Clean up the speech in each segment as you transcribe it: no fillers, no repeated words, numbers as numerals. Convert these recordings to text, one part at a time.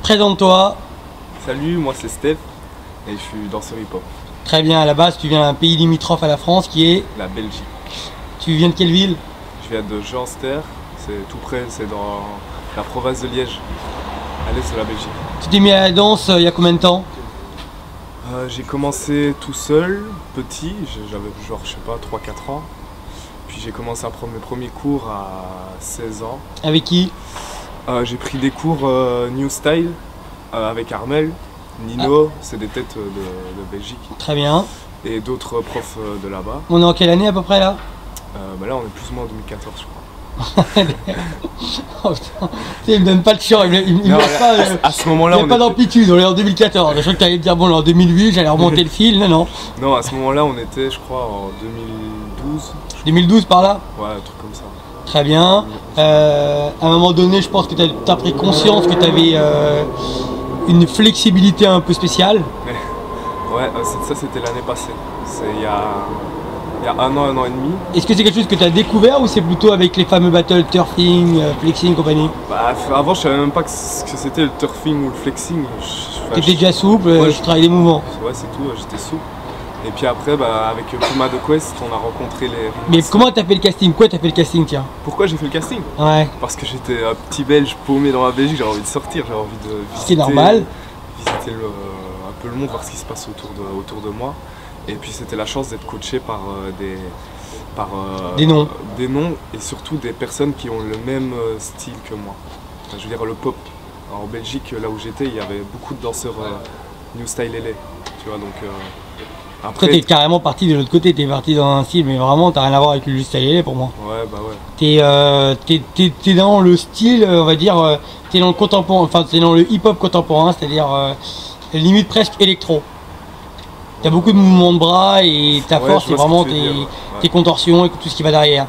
Présente-toi. Salut, moi c'est Steph et je suis danseur hip-hop. Très bien, à la base tu viens d'un pays limitrophe à la France qui est... La Belgique. Tu viens de quelle ville? Je viens de Jeanster, c'est tout près, c'est dans la province de Liège, à l'est de la Belgique. Tu t'es mis à la danse il y a combien de temps? J'ai commencé tout seul, petit, j'avais genre je sais pas 3-4 ans. Puis j'ai commencé à prendre mes premiers cours à 16 ans. Avec qui? J'ai pris des cours New Style avec Armel, Nino, c'est des têtes de Belgique. Très bien. Et d'autres profs de là-bas. On est en quelle année à peu près là? Bah là on est plus ou moins en 2014 je crois. Oh putain, il me donne pas le chiant, il me Non, laisse pas, à ce moment-là, il n'y a pas d'amplitude, on est en 2014. Je crois que tu allais me dire bon, en 2008, j'allais remonter le fil, non. Non, à ce moment-là, on était, je crois, en 2012. 2012 par là? Ouais, un truc comme ça. Très bien. À un moment donné, je pense que tu as pris conscience que tu avais une flexibilité un peu spéciale. Ouais, ça c'était l'année passée. C'est il y a un an et demi. Est-ce que c'est quelque chose que tu as découvert ou c'est plutôt avec les fameux battles turfing, flexing et compagnie? Bah, avant, je savais même pas que c'était le turfing ou le flexing. T'étais déjà souple, ouais, je travaillais des mouvements. Ouais, c'est tout, j'étais souple. Et puis après, bah, avec Puma de Quest, on a rencontré les... Mais comment t'as fait le casting? Quoi t'as fait le casting, tiens? Pourquoi j'ai fait le casting? Ouais. Parce que j'étais un petit Belge paumé dans la Belgique, j'avais envie de sortir, j'avais envie de visiter... C'est normal. Visiter un peu le monde, voir ce qui se passe autour de moi. Et puis c'était la chance d'être coaché par des noms et surtout des personnes qui ont le même style que moi. Enfin, je veux dire le pop. Alors, en Belgique, là où j'étais, il y avait beaucoup de danseurs New Style LA. Tu vois, donc après... Toi t'es carrément parti de l'autre côté, t'es parti dans un style, mais vraiment t'as rien à voir avec le New Style LA pour moi. Ouais, bah ouais. T'es dans le style, on va dire, t'es dans le contemporain, enfin t'es dans le hip-hop contemporain, c'est-à-dire limite presque électro. T'as beaucoup de mouvements de bras et ta force c'est vraiment tes contorsions et tout ce qui va derrière.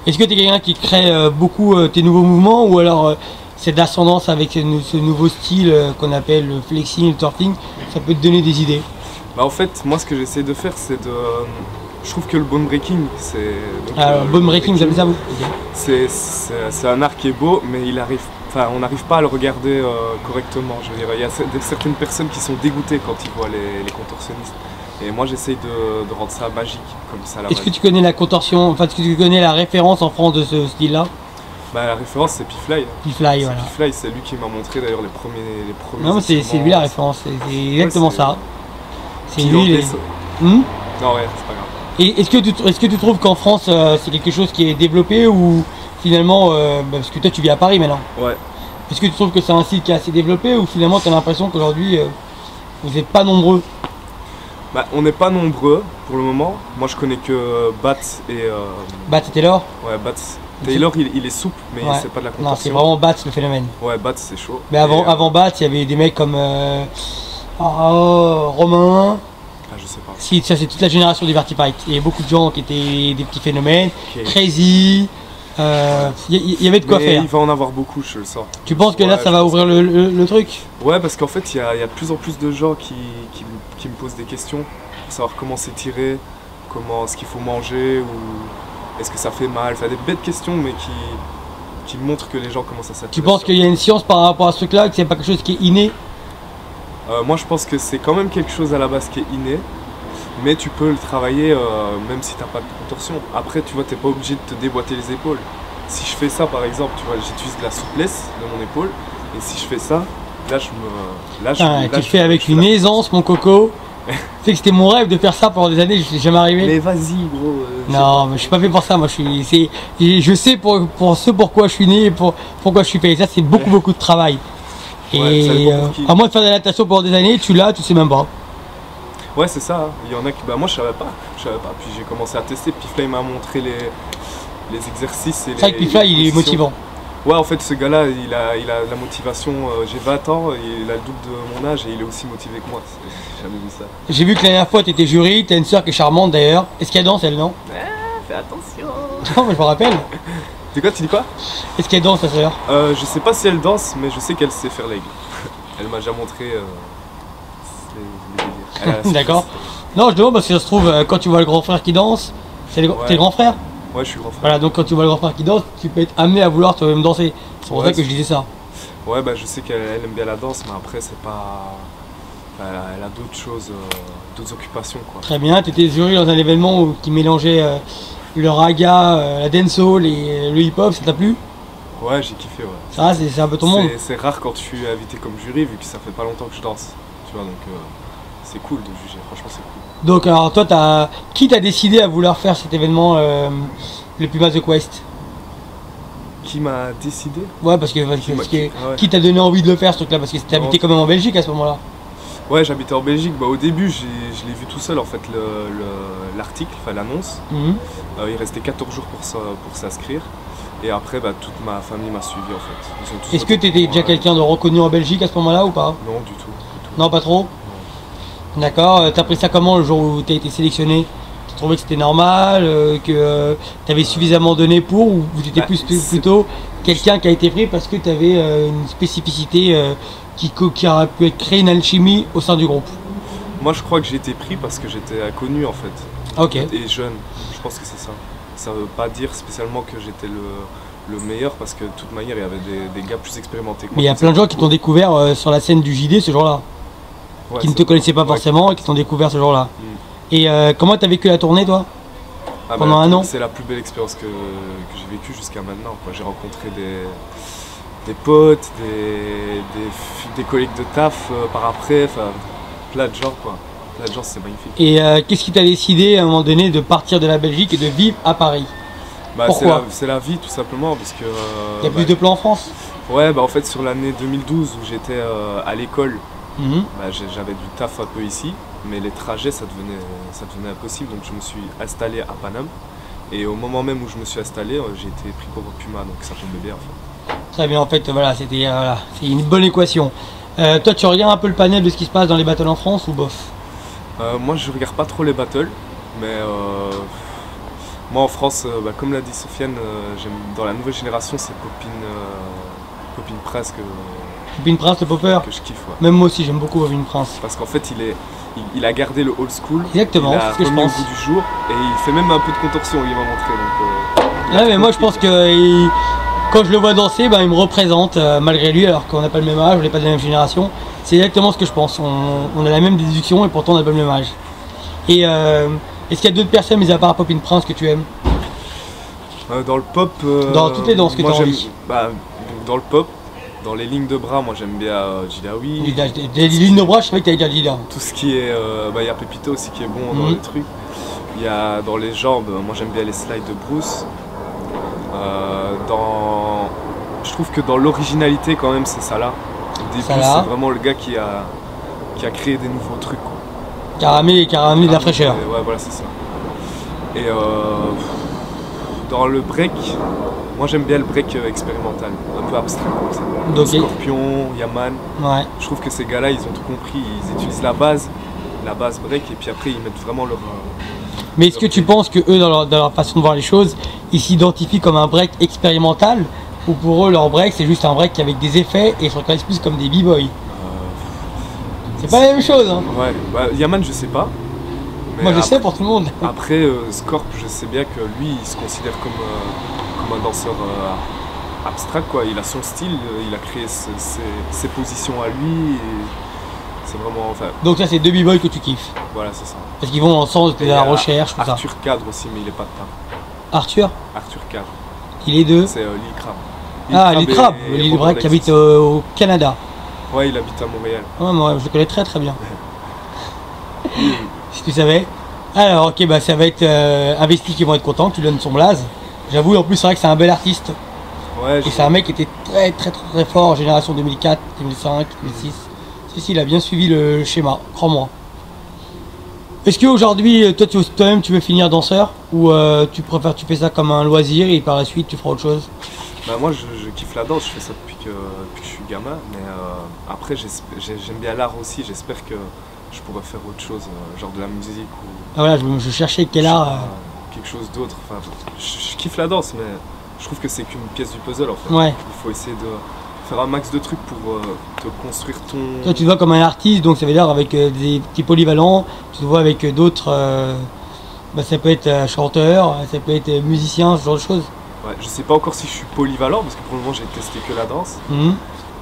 Est-ce que t'es quelqu'un qui crée beaucoup tes nouveaux mouvements ou alors c'est d'ascendance avec ce nouveau style qu'on appelle le flexing, le turfing, ça peut te donner des idées? Bah en fait, moi ce que j'essaie de faire c'est de... Je trouve que le bone breaking, c'est... Alors bone breaking, vous appelez ça vous? C'est un art qui est beau mais il arrive... Enfin, on n'arrive pas à le regarder correctement. Je veux dire, il y a certaines personnes qui sont dégoûtées quand ils voient les contorsionnistes. Et moi, j'essaye de rendre ça magique, comme ça. Est-ce que tu connais la contorsion, enfin, est-ce que tu connais la référence en France de ce style-là? Bah, la référence, c'est P-Fly. P-Fly, voilà. P-Fly, c'est lui qui m'a montré d'ailleurs les premiers. Non, mais c'est lui la référence, c'est exactement ça. C'est lui. Non, ouais, c'est pas grave. Et est-ce que tu trouves qu'en France, c'est quelque chose qui est développé ou finalement, parce que toi, tu vis à Paris maintenant. Ouais. Est-ce que tu trouves que c'est un style qui est assez développé ou finalement, tu as l'impression qu'aujourd'hui, vous n'êtes pas nombreux? Bah, on n'est pas nombreux pour le moment. Moi, je connais que Bats et... Bats et Taylor? Ouais, Bats. Taylor, il est souple, mais ouais. c'est pas de la contorsion. Non, c'est vraiment Bats le phénomène. Ouais, Bats, c'est chaud. Mais avant Bats, il y avait des mecs comme Romain. Ah, je sais pas. Si, ça c'est toute la génération du Vertipite. Il y avait beaucoup de gens qui étaient des petits phénomènes. Okay. Crazy. Il y avait de quoi faire. Il va en avoir beaucoup, je le sens. Tu penses que là ça va ouvrir le truc? Ouais, parce qu'en fait il y a de plus en plus de gens qui me posent des questions pour savoir comment s'étirer, ce qu'il faut manger ou est-ce que ça fait mal. Enfin des bêtes questions mais qui montrent que les gens commencent à s'attirer. Tu penses qu'il y a une science par rapport à ce truc là, que c'est pas quelque chose qui est inné? Moi je pense que c'est quand même quelque chose à la base qui est inné. Mais tu peux le travailler même si t'as pas de contorsion. Après, tu vois, t'es pas obligé de te déboîter les épaules. Si je fais ça, par exemple, tu vois, j'utilise de la souplesse de mon épaule. Et si je fais ça, là, tu fais avec une aisance, mon coco. Tu sais que c'était mon rêve de faire ça pendant des années, je suis jamais arrivé. Mais vas-y, gros. Non, mais je suis pas fait pour ça. Moi, je sais pourquoi je suis né et pourquoi je suis fait. Et ça, c'est beaucoup de travail. Ouais, et à moins de faire de la natation pendant des années, tu sais même pas. Ouais, c'est ça. Hein. Il y en a qui. Bah, moi, je savais pas. Puis j'ai commencé à tester. P-Fly m'a montré les exercices. C'est vrai que P-Fly, il est motivant. Ouais, en fait, ce gars-là, il a la motivation. J'ai 20 ans, il a le double de mon âge et il est aussi motivé que moi. J'ai jamais vu ça. J'ai vu que la dernière fois, tu étais jury. Tu as une soeur qui est charmante d'ailleurs. Est-ce qu'elle danse, elle, non? Fais attention. Non, mais je me rappelle. Tu dis quoi? Est-ce qu'elle danse, ta soeur? Je sais pas si elle danse, mais je sais qu'elle sait faire l'aigle. Elle m'a déjà montré. D'accord. Non, je demande parce que ça se trouve, quand tu vois le grand frère qui danse, t'es le grand frère? Ouais, je suis grand frère. Voilà, donc quand tu vois le grand frère qui danse, tu peux être amené à vouloir toi-même danser. C'est pour ça que je disais ça. Ouais, bah je sais qu'elle aime bien la danse, mais après c'est pas... Elle a d'autres choses, d'autres occupations quoi. Très bien, tu étais jury dans un événement qui mélangeait le raga, la dancehall et le hip-hop, ça t'a plu? Ouais, j'ai kiffé, ouais. Ça, c'est un peu ton monde. C'est rare quand je suis invité comme jury, vu que ça fait pas longtemps que je danse. Tu vois, donc c'est cool de juger, franchement c'est cool. Donc alors toi, qui t'a décidé à vouloir faire cet événement, le Pumas The Quest? Qui m'a décidé? Ouais, parce que, qui t'a donné envie de le faire ce truc-là? Parce que t'es habité quand même en Belgique à ce moment-là. Ouais, j'habitais en Belgique. Bah, au début, je l'ai vu tout seul en fait, l'article, enfin l'annonce. Il restait 14 jours pour s'inscrire. Et après, bah, toute ma famille m'a suivi en fait. Est-ce que tu étais déjà quelqu'un de reconnu en Belgique à ce moment-là ou pas? Non, du tout. Non, pas trop? D'accord. T'as pris ça comment le jour où t'as été sélectionné? Tu trouvais que c'était normal, que t'avais suffisamment donné pour, ou t'étais plutôt quelqu'un qui a été pris parce que t'avais une spécificité qui a pu créer une alchimie au sein du groupe? Moi, je crois que j'ai été pris parce que j'étais inconnu en fait. Ok. Et jeune. Je pense que c'est ça. Ça veut pas dire spécialement que j'étais le meilleur parce que de toute manière il y avait des gars plus expérimentés que moi. Mais il y a plein de gens qui t'ont découvert sur la scène du JD ce jour-là, Ouais, qui ne te connaissaient pas forcément et qui t'ont découvert ce jour-là. Et comment t'as vécu la tournée toi? Pendant un an? C'est la plus belle expérience que j'ai vécue jusqu'à maintenant. J'ai rencontré des potes, des collègues de taf par après, enfin plein de gens quoi. Plein de gens, c'est magnifique. Et qu'est-ce qui t'a décidé à un moment donné de partir de la Belgique et de vivre à Paris? Pourquoi? C'est la vie tout simplement parce que... Il y a plus de plans en France? Ouais, bah en fait sur l'année 2012 où j'étais à l'école, j'avais du taf un peu ici, mais les trajets ça devenait impossible, donc je me suis installé à Paname. Et au moment même où je me suis installé, j'ai été pris pour Puma, donc ça tombait bien en fait. Très bien, en fait voilà, c'est une bonne équation. Toi tu regardes un peu le panel de ce qui se passe dans les battles en France ou bof? Moi je regarde pas trop les battles, mais moi en France, comme l'a dit Sofiane, dans la nouvelle génération c'est Popin Prince Popin Prince le popper? Que je kiffe. Ouais. Même moi aussi j'aime beaucoup Popin Prince. Parce qu'en fait il a gardé le old school. Exactement, c'est ce que je pense. Au bout du jour, et il fait même un peu de contorsion, il m'a montré. Ouais, mais moi je pense que quand je le vois danser, il me représente malgré lui, alors qu'on n'a pas le même âge, on n'est pas de la même génération. C'est exactement ce que je pense, on a la même déduction et pourtant on n'a pas le même âge. Et est-ce qu'il y a d'autres personnes, mis à part Popin Prince, que tu aimes? Dans le pop... dans toutes les danses que tu as envie. Dans le pop, dans les lignes de bras, moi j'aime bien Jidawi. Des lignes de bras, je savais que tu allais dire Jida. Tout ce qui est... il y a Pepito aussi qui est bon dans les trucs. Il y a dans les jambes, moi j'aime bien les slides de Bruce. Je trouve que dans l'originalité quand même c'est Salah. Au début c'est vraiment le gars qui a créé des nouveaux trucs. Qui a ramené de la fraîcheur. Ouais voilà c'est ça. Et dans le break, moi j'aime bien le break expérimental, un peu abstrait comme ça. Donc, Scorpion, Yaman. Ouais. Je trouve que ces gars-là ils ont tout compris, ils utilisent la base break et puis après ils mettent vraiment leur... Mais est-ce que tu penses que eux dans leur façon de voir les choses, ils s'identifient comme un break expérimental, ou pour eux leur break c'est juste un break avec des effets et ils se reconnaissent plus comme des b-boys? C'est pas la même chose hein. Ouais, Yaman je sais pas. Mais moi je sais pour tout le monde. Après Scorp je sais bien que lui il se considère comme un danseur abstrait quoi. Il a son style, il a créé ses positions à lui et c'est vraiment... Enfin, donc ça c'est deux b-boys que tu kiffes? Voilà c'est ça. Parce qu'ils vont dans le sens de la recherche, tout ça. Arthur Cadre aussi mais il est pas de teint. Arthur Cadre. Il est de... C'est Lil Crab. Lil Crab, Lil Crab qui habite au Canada. Ouais, il habite à Montréal. Ouais, moi je le connais très très bien. Si tu savais. Alors ok, ça va être Investi qui vont être contents que tu donnes son blaze. J'avoue, en plus c'est vrai que c'est un bel artiste. Ouais, et c'est un mec qui était très fort en génération 2004, 2005, 2006. Si, il a bien suivi le schéma, crois-moi. Est-ce qu'aujourd'hui, toi-même tu veux finir danseur, ou tu fais ça comme un loisir et par la suite tu feras autre chose? Moi je kiffe la danse, je fais ça depuis que je suis gamin, mais après j'aime bien l'art aussi, j'espère que je pourrais faire autre chose, genre de la musique ou... Ah voilà, je cherchais quel art... quelque chose d'autre, enfin, je kiffe la danse, mais je trouve que c'est qu'une pièce du puzzle en fait. Ouais. Il faut essayer de faire un max de trucs pour te construire ton... Toi tu te vois comme un artiste, donc ça veut dire avec des petits polyvalents, tu te vois avec d'autres... ça peut être chanteur, ça peut être musicien, ce genre de choses. Ouais, je sais pas encore si je suis polyvalent, parce que pour le moment j'ai testé que la danse.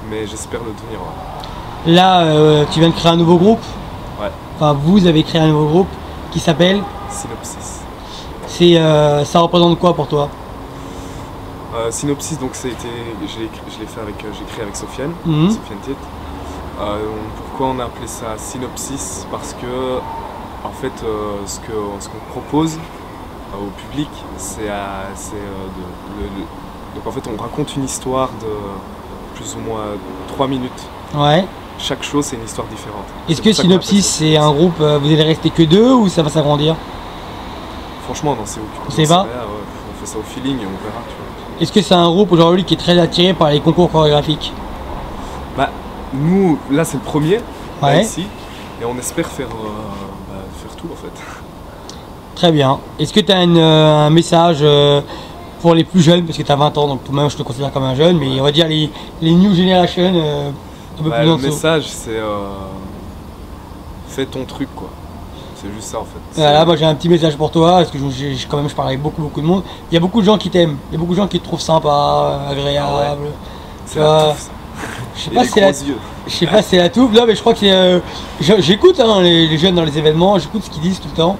mais j'espère le devenir. Ouais. Là, tu viens de créer un nouveau groupe. Ouais. Enfin, vous avez créé un nouveau groupe qui s'appelle Synopsis. Ça représente quoi pour toi? Synopsis, donc je l'ai fait avec, j'ai créé avec Sofiane, Mhm. Sofiane Tiet. Pourquoi on a appelé ça Synopsis? Parce que en fait, ce qu'on propose au public, donc en fait on raconte une histoire de plus ou moins 3 minutes. Ouais. Chaque chose c'est une histoire différente. Est-ce que Synopsis c'est un groupe, vous allez rester que deux ou ça va s'agrandir? Franchement, non, c'est aucun. Vous savez pas? On fait ça au feeling et on verra, tu vois. Est-ce que c'est un groupe aujourd'hui qui est très attiré par les concours chorégraphiques? Bah, nous, là c'est le premier, là, Ouais. ici, et on espère faire tout en fait. Très bien. Est-ce que tu as un message pour les plus jeunes, parce que tu as 20 ans, donc toi-même je te considère comme un jeune, mais on va dire les new generation un peu plus Le en dessous. message c'est fais ton truc quoi. C'est juste ça en fait. Voilà, moi j'ai un petit message pour toi, parce que quand même je parle avec beaucoup de monde. Il y a beaucoup de gens qui t'aiment, il y a beaucoup de gens qui te trouvent sympa, agréable. C'est la touffe, ça. Je sais Et pas les si c'est gros la, yeux. je sais pas si c'est la touffe, non mais je crois que c'est. J'écoute hein, les jeunes dans les événements, j'écoute ce qu'ils disent tout le temps.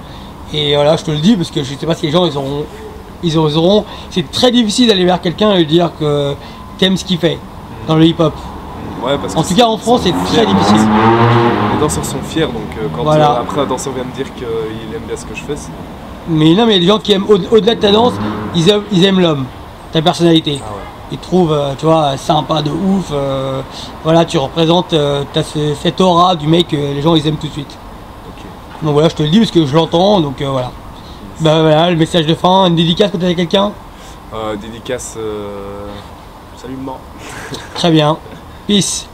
Et voilà, je te le dis parce que je sais pas si les gens ils auront. C'est très difficile d'aller vers quelqu'un et lui dire que t'aimes ce qu'il fait dans le hip-hop. Ouais, parce que En tout cas en France c'est très difficile. Les danseurs sont fiers, donc quand Voilà. après un danseur vient me dire qu'il aime bien ce que je fais, c'est... Mais non mais il y a des gens qui aiment au-delà de ta danse, ils aiment l'homme, ta personnalité. Ah ouais. Ils te trouvent, tu vois, sympa de ouf. Voilà, tu représentes, t'as cette aura du mec que les gens ils aiment tout de suite. Ok. Donc voilà, je te le dis parce que je l'entends, donc voilà. Bah voilà, le message de fin, une dédicace peut-être à quelqu'un. Dédicace... Salut maman. Très bien. Peace.